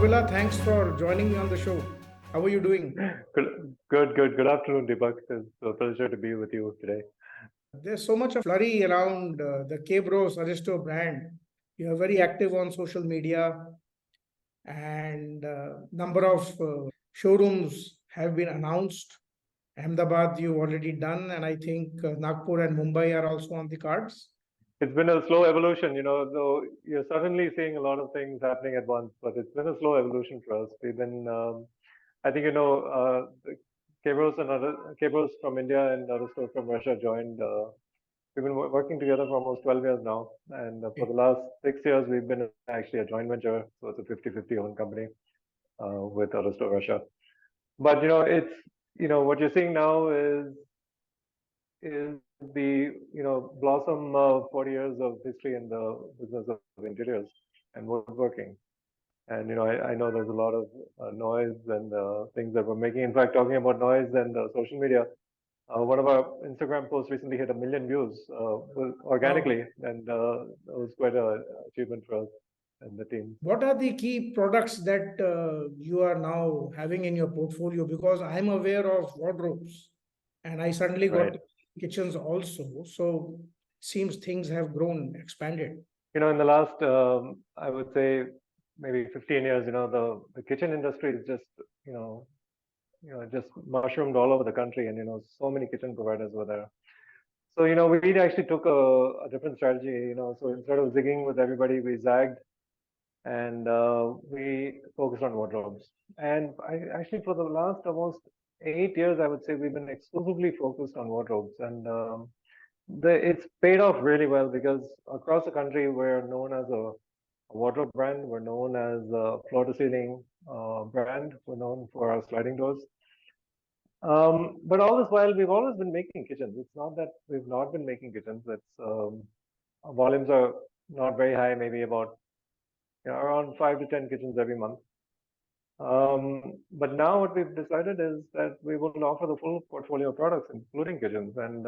Kuruvilla, thanks for joining me on the show. How are you doing? Good afternoon, Deepak. It's a pleasure to be with you today. There's so much of flurry around the Kbros Aristo brand. You're very active on social media, and number of showrooms have been announced. Ahmedabad, you've already done, and I think Nagpur and Mumbai are also on the cards. It's been a slow evolution, though you're suddenly seeing a lot of things happening at once, but it's been a slow evolution for us. We've been, I think, the Kbros and other Kbros from India and Aristo from Russia joined. We've been working together for almost 12 years now, and for the last 6 years, we've been actually a joint venture, so it's a 50-50 owned company with Aristo Russia. But it's what you're seeing now is the blossom of 40 years of history in the business of interiors and woodworking. And I know there's a lot of noise and things that we're making. In fact, talking about noise and social media, one of our Instagram posts recently hit 1 million views organically, and it was quite an achievement for us and the team. What are the key products that you are now having in your portfolio? Because I'm aware of wardrobes, and I suddenly got kitchens also. So seems things have grown, expanded. In the last, I would say, maybe 15 years, the kitchen industry is just, just mushroomed all over the country, and so many kitchen providers were there. So we actually took a different strategy. So instead of zigging with everybody, we zagged, and we focused on wardrobes. And actually, for the last almost 8 years, I would say we've been exclusively focused on wardrobes, and it's paid off really well, because across the country we're known as a wardrobe brand, we're known as a floor-to-ceiling brand, we're known for our sliding doors. But all this while, we've always been making kitchens. It's not that we've not been making kitchens. Our volumes are not very high, maybe about around 5 to 10 kitchens every month. But now what we've decided is that we will offer the full portfolio of products, including kitchens. And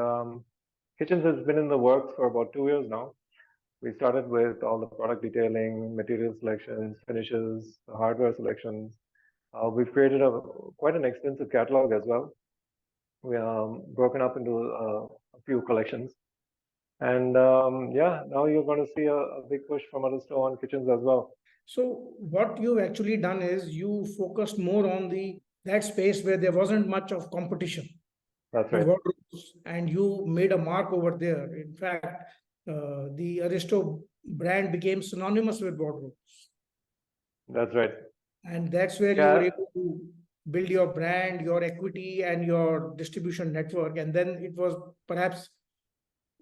kitchens has been in the works for about 2 years now. We started with all the product detailing, material selections, finishes, hardware selections. We've created quite an extensive catalog as well. We are broken up into a few collections. And now you're going to see a big push from Aristo on kitchens as well. So what you've actually done is you focused more on that space where there wasn't much of competition. That's right. And you made a mark over there. In fact, the Aristo brand became synonymous with wardrobes. That's right. And that's where you were able to build your brand, your equity, and your distribution network. And then it was perhaps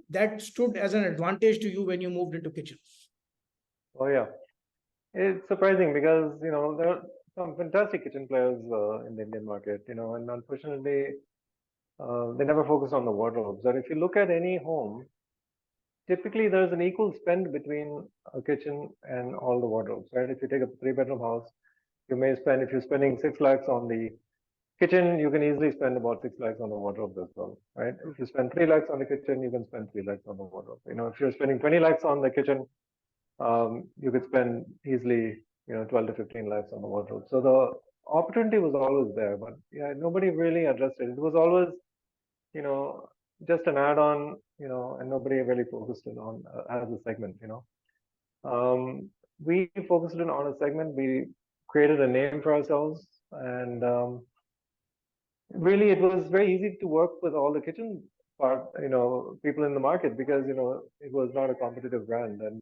that stood as an advantage to you when you moved into kitchens. Oh, yeah. It's surprising because, there are some fantastic kitchen players in the Indian market, and unfortunately, they never focus on the wardrobes. But if you look at any home, typically there's an equal spend between a kitchen and all the wardrobes, right? If you take a 3-bedroom house, you may spend, if you're spending 6 lakhs on the kitchen, you can easily spend about 6 lakhs on the wardrobes as well, right? If you spend 3 lakhs on the kitchen, you can spend 3 lakhs on the wardrobe. If you're spending 20 lakhs on the kitchen, you could spend easily, 12 to 15 lakhs on the wardrobe. So the opportunity was always there, but nobody really addressed it. It was always, just an add-on, and nobody really focused it on as a segment, We focused it on a segment. We created a name for ourselves, and really it was very easy to work with all the kitchen people in the market, because it was not a competitive brand, and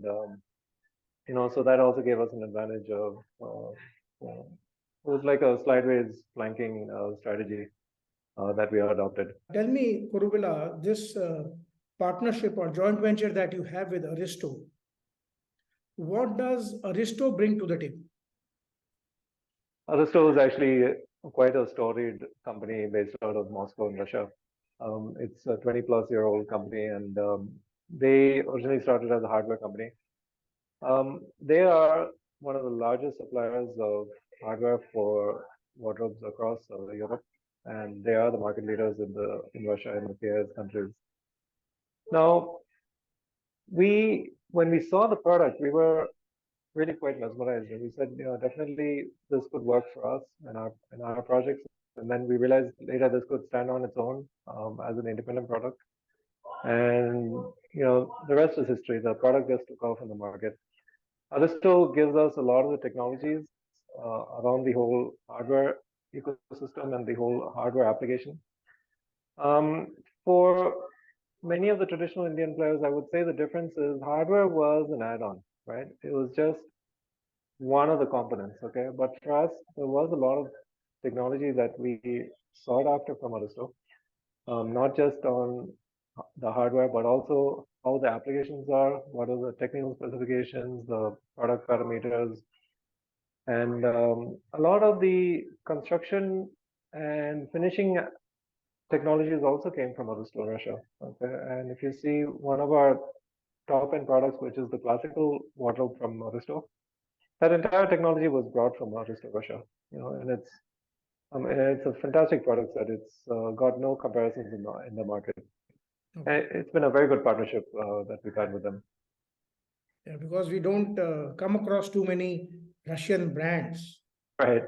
so that also gave us an advantage of it was like a sideways flanking strategy that we adopted. Tell me, Kuruvilla, this partnership or joint venture that you have with Aristo, what does Aristo bring to the table? Aristo is actually quite a storied company based out of Moscow in Russia. It's a 20-plus-year-old company, and they originally started as a hardware company. They are one of the largest suppliers of hardware for wardrobes across Europe, and they are the market leaders in Russia and the CIS countries. Now, when we saw the product, we were really quite mesmerized. And we said, definitely this could work for us and our projects. And then we realized later this could stand on its own as an independent product. And the rest is history. The product just took off in the market. Aristo gives us a lot of the technologies around the whole hardware ecosystem and the whole hardware application. For many of the traditional Indian players, I would say the difference is hardware was an add-on, right? It was just one of the components, okay? But for us, there was a lot of technology that we sought after from Aristo, not just on the hardware, but also how the applications are, what are the technical specifications, the product parameters, and a lot of the construction and finishing technologies also came from Aristo, Russia. Okay, and if you see one of our top-end products, which is the classical wardrobe from Aristo, that entire technology was brought from Aristo, Russia. And it's a fantastic product that it's got no comparisons in the market. Okay. It's been a very good partnership that we've had with them. Yeah, because we don't come across too many Russian brands. Right.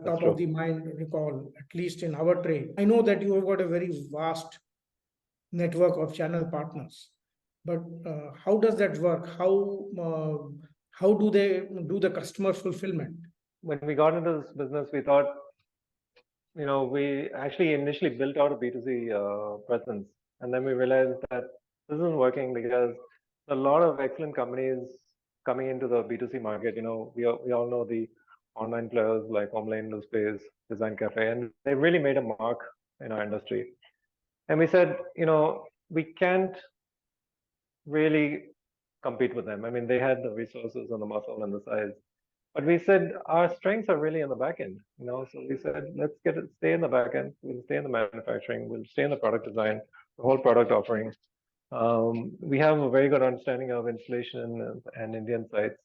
Top of the mind recall, at least in our trade. I know that you have got a very vast network of channel partners, but how does that work? How do they do the customer fulfillment? When we got into this business, we thought, we actually initially built out a B2C presence, and then we realized that this isn't working because a lot of excellent companies coming into the B2C market. We all know the online players like Homelane, Space, Design Cafe, and they really made a mark in our industry. And we said, we can't really compete with them. I mean, they had the resources and the muscle and the size. But we said our strengths are really in the back end, So we said, let's stay in the back end. We'll stay in the manufacturing. We'll stay in the product design, the whole product offering. We have a very good understanding of installation and Indian sites.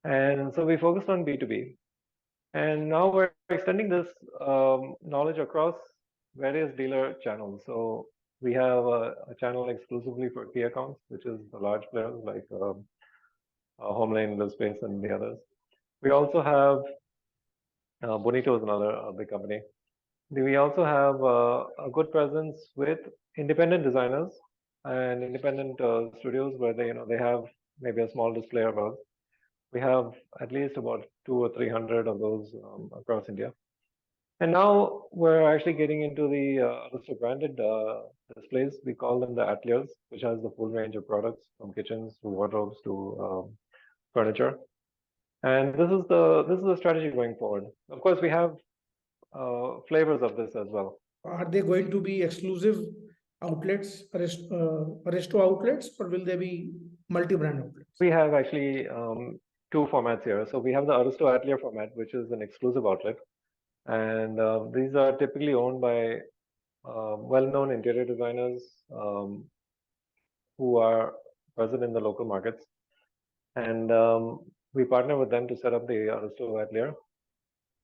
And so we focused on B2B. And now we're extending this knowledge across various dealer channels. So we have a channel exclusively for key accounts, which is the large players like Homelane, Space, and the others. We also have Bonito is another big company. We also have a good presence with independent designers and independent studios where they have maybe a small display of us. We have at least about 200 or 300 of those across India. And now we're actually getting into the Aristo branded displays. We call them the ateliers, which has the full range of products from kitchens to wardrobes to furniture. And this is the strategy going forward. Of course, we have flavors of this as well. Are they going to be exclusive outlets, Aristo outlets, or will they be multi-brand outlets? We have actually two formats here. So we have the Aristo Atelier format, which is an exclusive outlet. And these are typically owned by well-known interior designers who are present in the local markets. And we partner with them to set up the Aristo Atelier.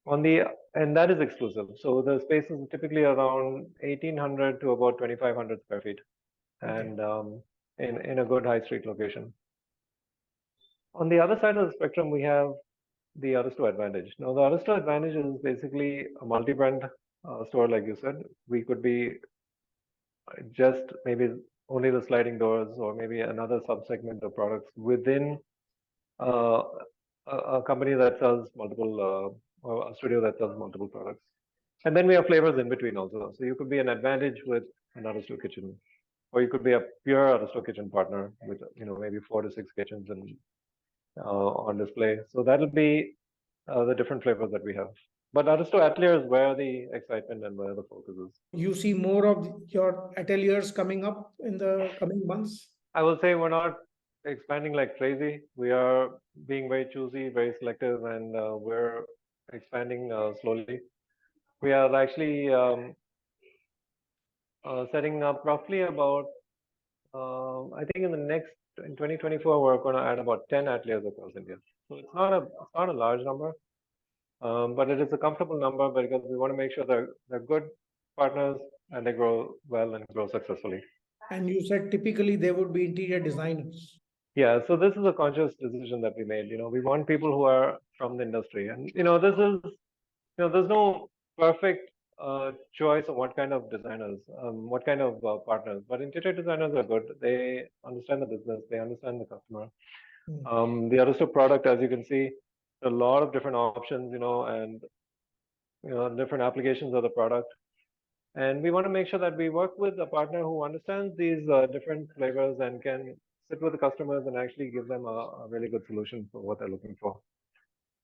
And that is exclusive. So the space is typically around 1,800 to about 2,500 square feet, and in a good high street location. On the other side of the spectrum, we have the Aristo Advantage. Now, the Aristo Advantage is basically a multi-brand store, like you said. We could be just maybe only the sliding doors, or maybe another subsegment of products within a company that sells multiple. Or a studio that sells multiple products. And then we have flavors in between also. So you could be an Advantage with an Aristo kitchen, or you could be a pure Aristo kitchen partner with maybe 4 to 6 kitchens on display. So that'll be the different flavors that we have. But Aristo Atelier is where the excitement and where the focus is. You see more of your ateliers coming up in the coming months? I will say we're not expanding like crazy. We are being very choosy, very selective, and we're expanding slowly. We are actually setting up roughly about, I think in 2024, we're going to add about 10 ateliers across India. So it's not a large number, but it is a comfortable number because we want to make sure they're good partners and they grow well and grow successfully. And you said typically they would be interior designers. Yeah, so this is a conscious decision that we made. We want people who are from the industry, and this is, there's no perfect choice of what kind of designers, what kind of partners. But interior designers are good. They understand the business, they understand the customer. The Aristo product, as you can see, a lot of different options, and different applications of the product. And we want to make sure that we work with a partner who understands these different flavors and can sit with the customers and actually give them a really good solution for what they're looking for.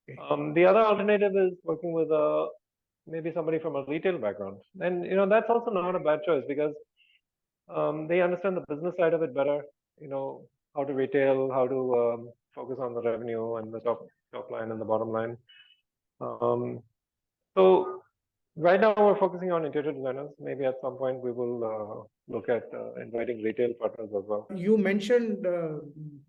The other alternative is working with maybe somebody from a retail background. And, that's also not a bad choice because they understand the business side of it better, how to retail, how to focus on the revenue and the top line and the bottom line. So right now we're focusing on interior designers. Maybe at some point we will look at inviting retail partners as well. You mentioned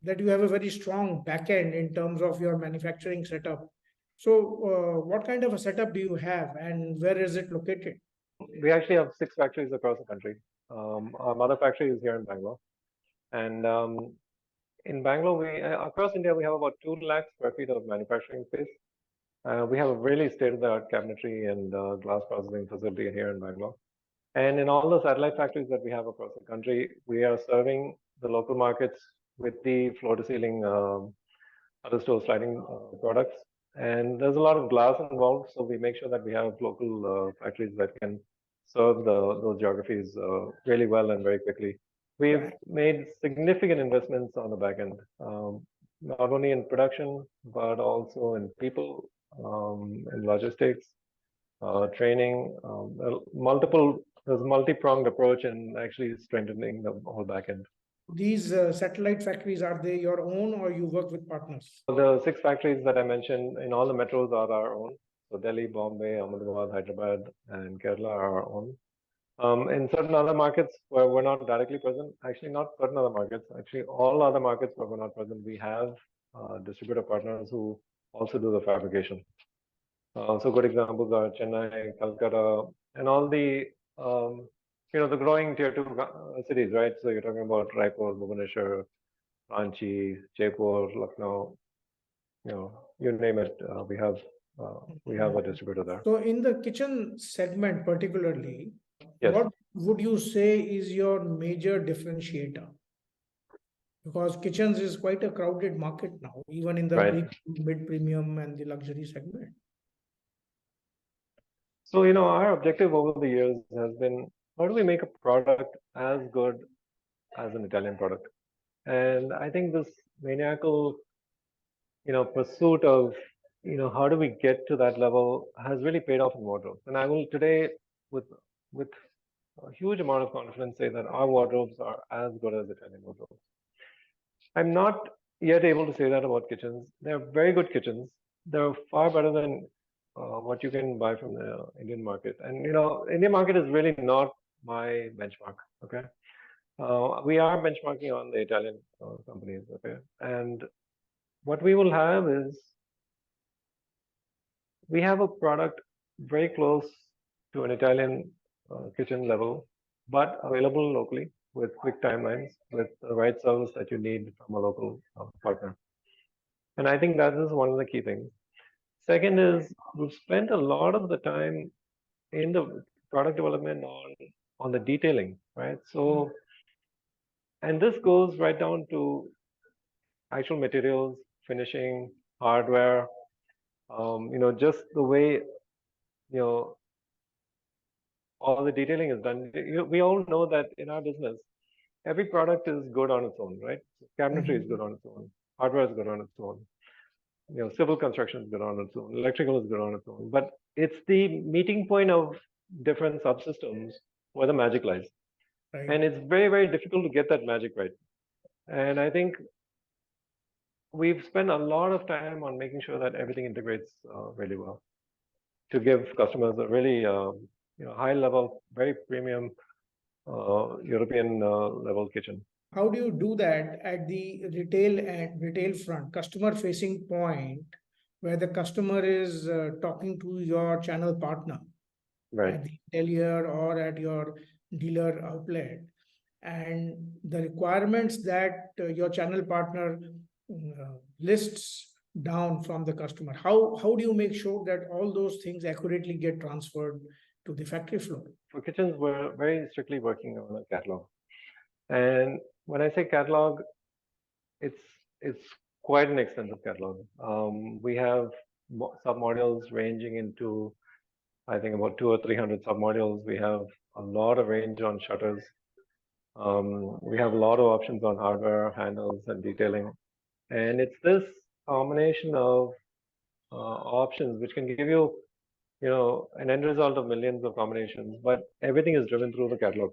that you have a very strong backend in terms of your manufacturing setup. So what kind of a setup do you have and where is it located? We actually have 6 factories across the country. Our mother factory is here in Bangalore. And in Bangalore, across India, we have about 2 lakh square feet of manufacturing space. We have a really state-of-the-art cabinetry and glass processing facility here in Bangalore. And in all the satellite factories that we have across the country, we are serving the local markets with the floor-to-ceiling Aristo sliding products. And there's a lot of glass involved, so we make sure that we have local factories that can serve those geographies really well and very quickly. We've made significant investments on the back end, not only in production, but also in people, in logistics, training, there's a multi-pronged approach in actually strengthening the whole back end. These satellite factories, are they your own or you work with partners? The 6 factories that I mentioned in all the metros are our own. So Delhi, Bombay, Ahmedabad, Hyderabad, and Kerala are our own. In certain other markets where we're not directly present, actually not certain other markets, actually all other markets where we're not present, we have distributor partners who also do the fabrication. So good examples are Chennai, Calcutta, and all the the growing tier 2 cities, right? So you're talking about Raipur, Bhubaneswar, Ranchi, Jaipur, Lucknow, you name it. We have a distributor there. So in the kitchen segment particularly, yes. What would you say is your major differentiator? Because kitchens is quite a crowded market now, even in the mid-premium and the luxury segment. So, our objective over the years has been, how do we make a product as good as an Italian product? And I think this maniacal, pursuit of, how do we get to that level has really paid off in wardrobes. And I will today, with a huge amount of confidence, say that our wardrobes are as good as Italian wardrobes. I'm not yet able to say that about kitchens. They're very good kitchens. They're far better than what you can buy from the Indian market. And, Indian market is really not my benchmark, okay? We are benchmarking on the Italian companies, okay? And what we will have is, we have a product very close to an Italian kitchen level, but available locally with quick timelines, with the right service that you need from a local partner. And I think that is one of the key things. Second is, we've spent a lot of the time in the product development on the detailing, right? So, and this goes right down to actual materials, finishing, hardware, just the way, all the detailing is done. We all know that in our business, every product is good on its own, right? Cabinetry is good on its own. Hardware is good on its own. Civil construction is good on its own. Electrical is good on its own. But it's the meeting point of different subsystems where the magic lies. Right. And it's very, very difficult to get that magic right. And I think we've spent a lot of time on making sure that everything integrates really well to give customers a really high level, very premium European level kitchen. How do you do that at the retail front, customer facing point, where the customer is talking to your channel partner, right, at the retailer or at your dealer outlet? and the requirements that your channel partner lists down from the customer. How do you make sure that all those things accurately get transferred to the factory floor? For kitchens, we're very strictly working on a catalog. And when I say catalog, it's quite an extensive catalog. We have submodules ranging into, I think, about 200 or 300 submodules. We have a lot of range on shutters. We have a lot of options on hardware, handles, and detailing. And it's this combination of options which can give you, an end result of millions of combinations, but everything is driven through the catalog.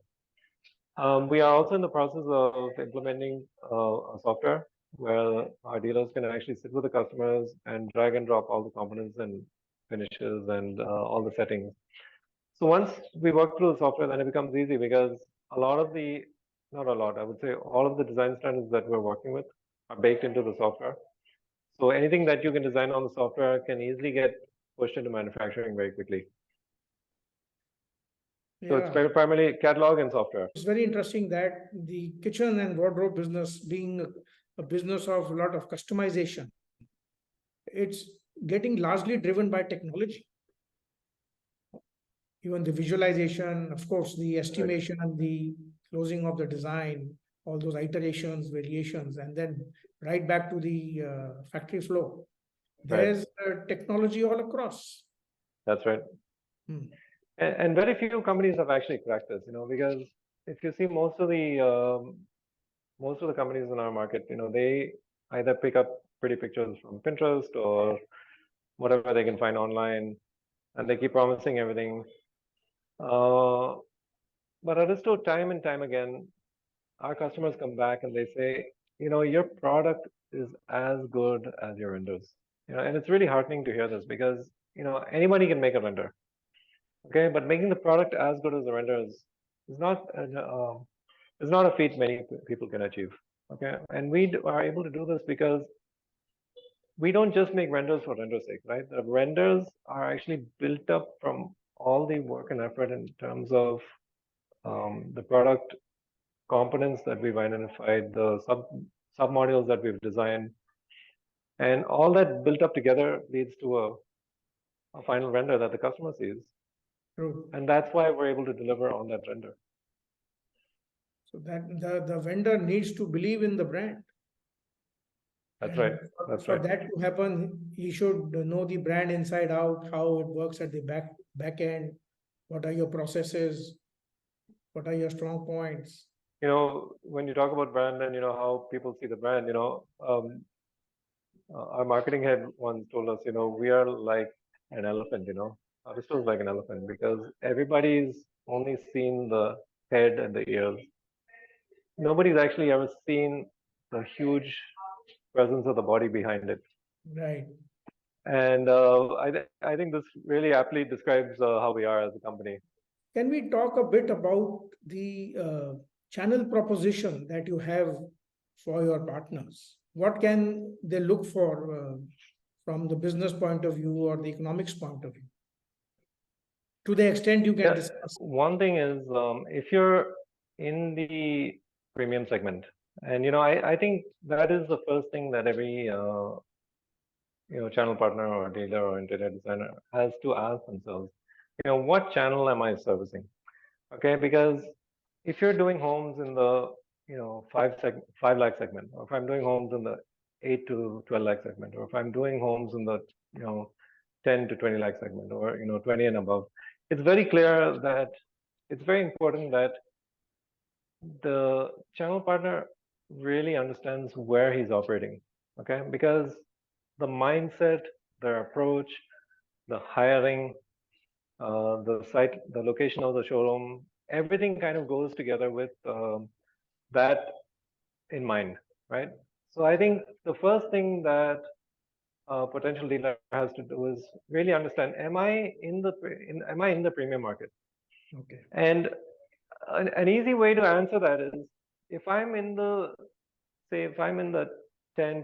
We are also in the process of implementing a software where our dealers can actually sit with the customers and drag and drop all the components and finishes and all the settings. So once we work through the software, then it becomes easy because not a lot, I would say all of the design standards that we're working with are baked into the software. So anything that you can design on the software can easily get pushed into manufacturing very quickly. So it's primarily catalog and software. It's very interesting that the kitchen and wardrobe business, being a business of a lot of customization, it's getting largely driven by technology. Even the visualization, of course, the estimation and the closing of the design, all those iterations, variations, and then right back to the factory floor. There's technology all across. That's right. And very few companies have actually cracked this, because if you see most of the companies in our market, they either pick up pretty pictures from Pinterest or whatever they can find online, and they keep promising everything. But Aristo, time and time again, our customers come back and they say, your product is as good as your renders. And it's really heartening to hear this because, anybody can make a render. Okay, but making the product as good as the renders is not a feat many people can achieve. Okay, and we are able to do this because we don't just make renders for render's sake, right? The renders are actually built up from all the work and effort in terms of the product components that we've identified, the sub-modules that we've designed, and all that built up together leads to a final render that the customer sees. True. And that's why we're able to deliver on that render. So that the vendor needs to believe in the brand. That's right. For that to happen, he should know the brand inside out, how it works at the back end, what are your processes, what are your strong points. When you talk about brand and how people see the brand, our marketing head once told us, we are like an elephant, Aristo is like an elephant because everybody's only seen the head and the ears. Nobody's actually ever seen the huge presence of the body behind it. Right. And I think this really aptly describes how we are as a company. Can we talk a bit about the channel proposition that you have for your partners? What can they look for from the business point of view or the economics point of view? To the extent you can discuss. One thing is, if you're in the premium segment, and I think that is the first thing that every channel partner or dealer or interior designer has to ask themselves, what channel am I servicing? Okay, because if you're doing homes in the 5 lakh segment, or if I'm doing homes in the 8 to 12 lakh segment, or if I'm doing homes in the 10 to 20 lakh segment, or 20 and above, it's very clear that it's very important that the channel partner really understands where he's operating. Okay, because the mindset, their approach, the hiring, the site, the location of the showroom, everything kind of goes together with that in mind, right? So I think the first thing that a potential dealer has to do is really understand: am I in the premium market? Okay. And an easy way to answer that is, if I'm in the 10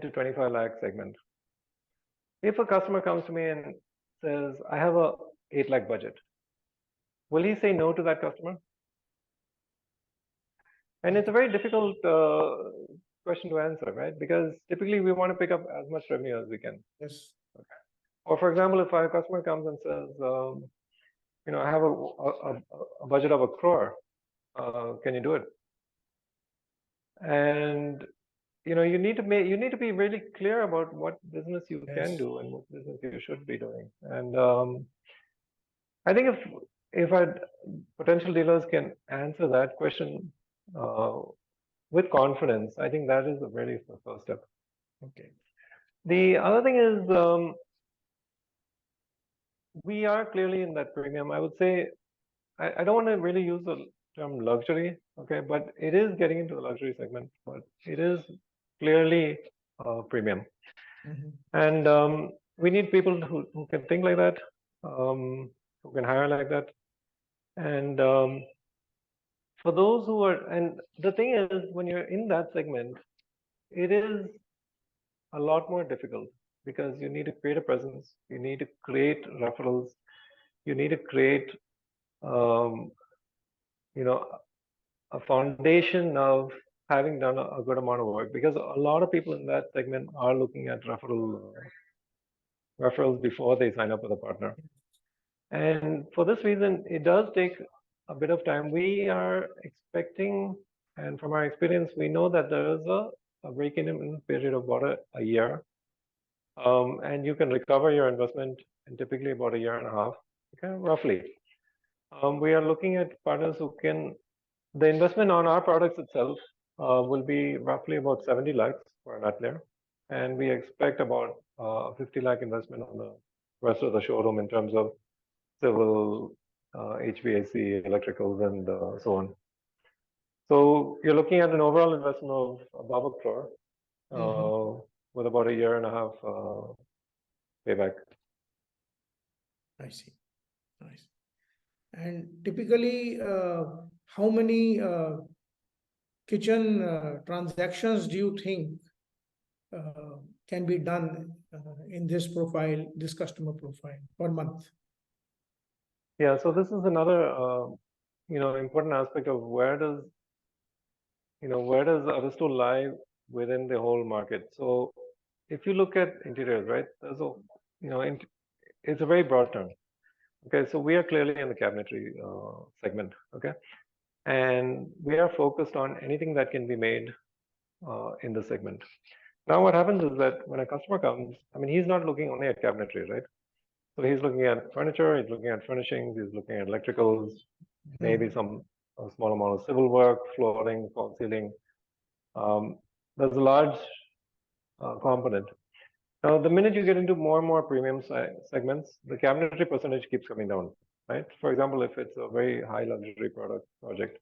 to 25 lakh segment, if a customer comes to me and says, I have a 8 lakh budget, will he say no to that customer? And it's a very difficult question to answer, right? Because typically we want to pick up as much revenue as we can. Yes. Or for example, if our customer comes and says, I have a budget of 1 crore, can you do it? And you need to be really clear about what business you can do and what business you should be doing. And I think if our potential dealers can answer that question with confidence, I think that is really the first step. Okay. The other thing is we are clearly in that premium. I would say I don't want to really use the term luxury, okay, but it is getting into the luxury segment, but it is clearly premium. And we need people who can think like that, who can hire like that. And for those who are, and the thing is, when you're in that segment, it is a lot more difficult because you need to create a presence, you need to create referrals, you need to create, a foundation of having done a good amount of work, because a lot of people in that segment are looking at referrals before they sign up with a partner. And for this reason, it does take a bit of time. We are expecting, and from our experience, we know that there is a break-even period of about a year. And you can recover your investment in typically about 1.5 years, okay, roughly. We are looking at partners who can, the investment on our products itself will be roughly about 70 lakhs for an outlier. And we expect about 50 lakh investment on the rest of the showroom in terms of civil, HVAC, electricals, and so on. So you're looking at an overall investment of above 1 crore with about 1.5 years payback. I see. Nice. And typically, how many kitchen transactions do you think can be done in this profile, this customer profile per month? Yeah, so this is another important aspect of where does Aristo lie within the whole market. So if you look at interiors, right, there's it's a very broad term. Okay, so we are clearly in the cabinetry segment, okay, and we are focused on anything that can be made in the segment. Now, what happens is that when a customer comes, I mean, he's not looking only at cabinetry, right? So he's looking at furniture, he's looking at furnishings, he's looking at electricals, maybe a small amount of civil work, flooring, false ceiling. There's a large component. Now, the minute you get into more and more premium segments, the cabinetry percentage keeps coming down, right? For example, if it's a very high luxury project,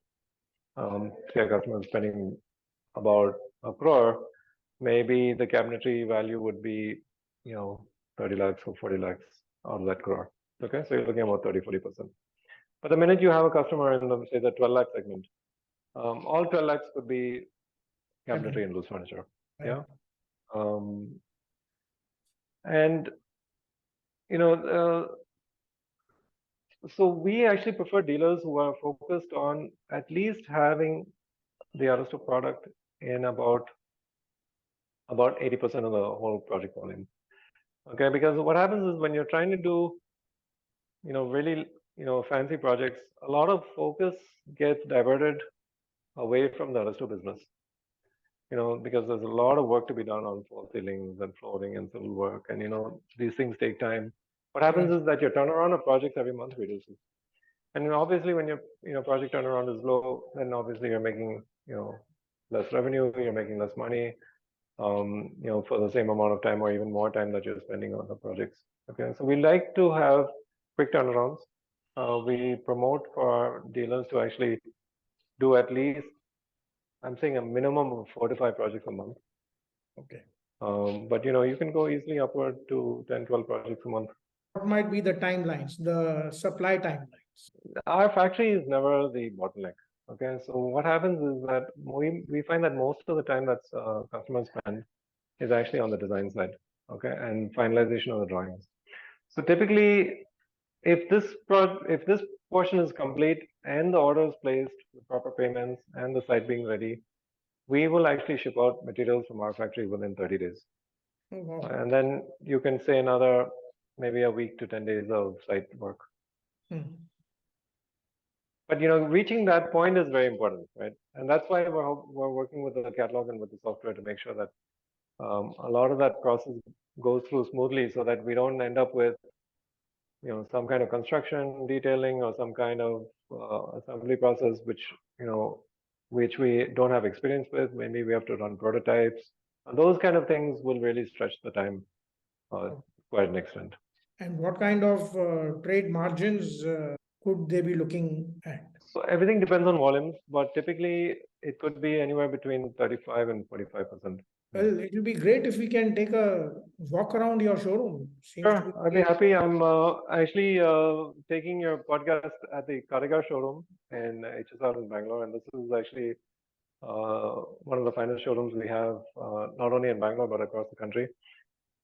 say a customer is spending about 1 crore, maybe the cabinetry value would be, 30 lakhs or 40 lakhs out of that crore. Okay, so you're looking at about 30-40%. But the minute you have a customer in the, say, the 12 lakh segment, all 12 lakhs could be cabinetry and loose furniture. Yeah. And so we actually prefer dealers who are focused on at least having the Aristo product in about 80% of the whole project volume. Okay, because what happens is when you're trying to do, really, fancy projects, a lot of focus gets diverted away from the Aristo business. Because there's a lot of work to be done on false ceilings and flooring and civil work, and these things take time. What happens is that your turnaround of projects every month reduces, and obviously when your project turnaround is low, then obviously you're making less revenue, you're making less money, for the same amount of time or even more time that you're spending on the projects. Okay, so we like to have quick turnarounds. We promote for our dealers to actually do at least, I'm saying, a minimum of 4 to 5 projects a month. Okay. But you can go easily upward to 10, 12 projects a month. What might be the timelines, the supply timelines? Our factory is never the bottleneck. Okay, so what happens is that we find that most of the time that customers spend is actually on the design side, okay, and finalization of the drawings. So typically, if this portion is complete and the orders placed, the proper payments, and the site being ready, we will actually ship out materials from our factory within 30 days. Oh, wow. And then you can say another maybe a week to 10 days of site work. Hmm. But reaching that point is very important, right? And that's why we're working with the catalog and with the software to make sure that a lot of that process goes through smoothly, so that we don't end up with some kind of construction detailing or some kind of assembly process which we don't have experience with. Maybe we have to run prototypes. And those kind of things will really stretch the time quite an extent. And what kind of trade margins could they be looking at? So everything depends on volumes, but typically it could be anywhere between 35 and 45%. Well, it will be great if we can take a walk around your showroom. Seems to Sure, I'd be happy. I'm actually taking your podcast at the Karigar showroom in HSR in Bangalore, and this is actually one of the finest showrooms we have, not only in Bangalore but across the country.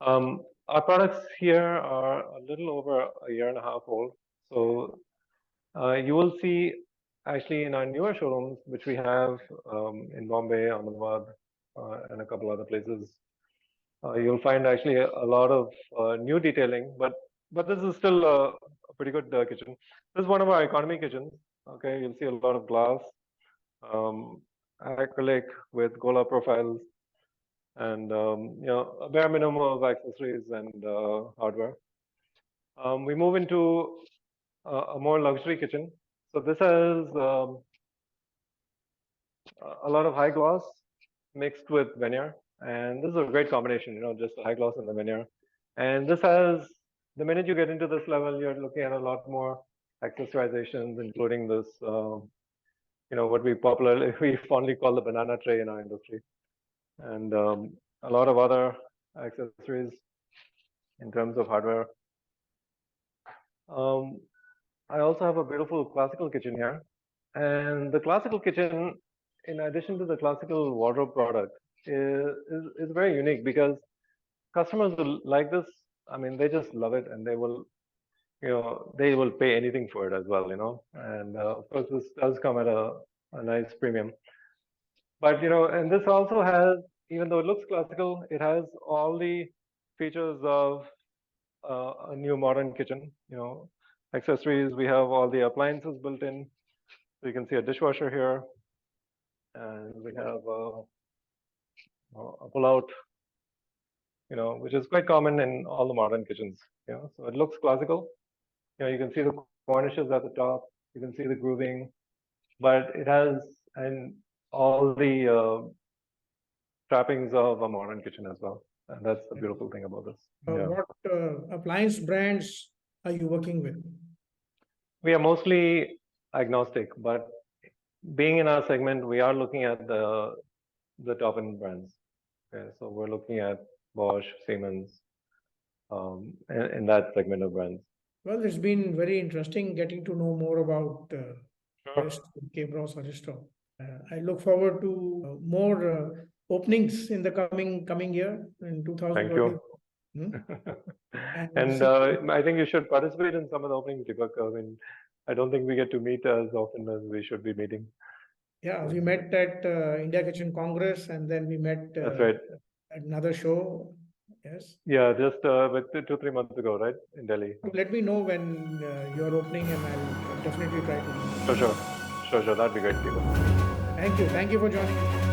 Our products here are a little over a year and a half old, so you will see actually in our newer showrooms, which we have in Bombay, Ahmedabad, and a couple other places. You'll find actually a lot of new detailing, but this is still a pretty good kitchen. This is one of our economy kitchens. Okay, you'll see a lot of glass, acrylic with Gola profiles, and a bare minimum of accessories and hardware. We move into a more luxury kitchen. So this has a lot of high gloss mixed with veneer, and this is a great combination, just the high gloss and the veneer. And this has, the minute you get into this level, you're looking at a lot more accessorizations, including this, what we fondly call the banana tray in our industry, and a lot of other accessories in terms of hardware. I also have a beautiful classical kitchen here, and the classical kitchen, in addition to the classical wardrobe product, is very unique because customers will like this. I mean, they just love it, and they will pay anything for it as well, And of course, this does come at a nice premium. But and this also has, even though it looks classical, it has all the features of a new modern kitchen. Accessories. We have all the appliances built in. So you can see a dishwasher here, and we have a pull-out, which is quite common in all the modern kitchens. So it looks classical. You can see the cornices at the top. You can see the grooving, but it has all the trappings of a modern kitchen as well. And that's the beautiful thing about this. What appliance brands are you working with? We are mostly agnostic, but being in our segment, we are looking at the top-end brands. Okay, so we're looking at Bosch, Siemens, in that segment of brands. Well, it's been very interesting getting to know more about Kbros Aristo. I look forward to more openings in the coming year in 2020. Thank you. And I think you should participate in some of the openings, Deepak. I mean, I don't think we get to meet as often as we should be meeting. Yeah, we met at India Kitchen Congress, and then we met That's right. at another show. Yes. Yeah, just 2-3 months ago, right, in Delhi. Let me know when you're opening, and I'll definitely try to. Sure. That'd be great, Deepak. Thank you for joining.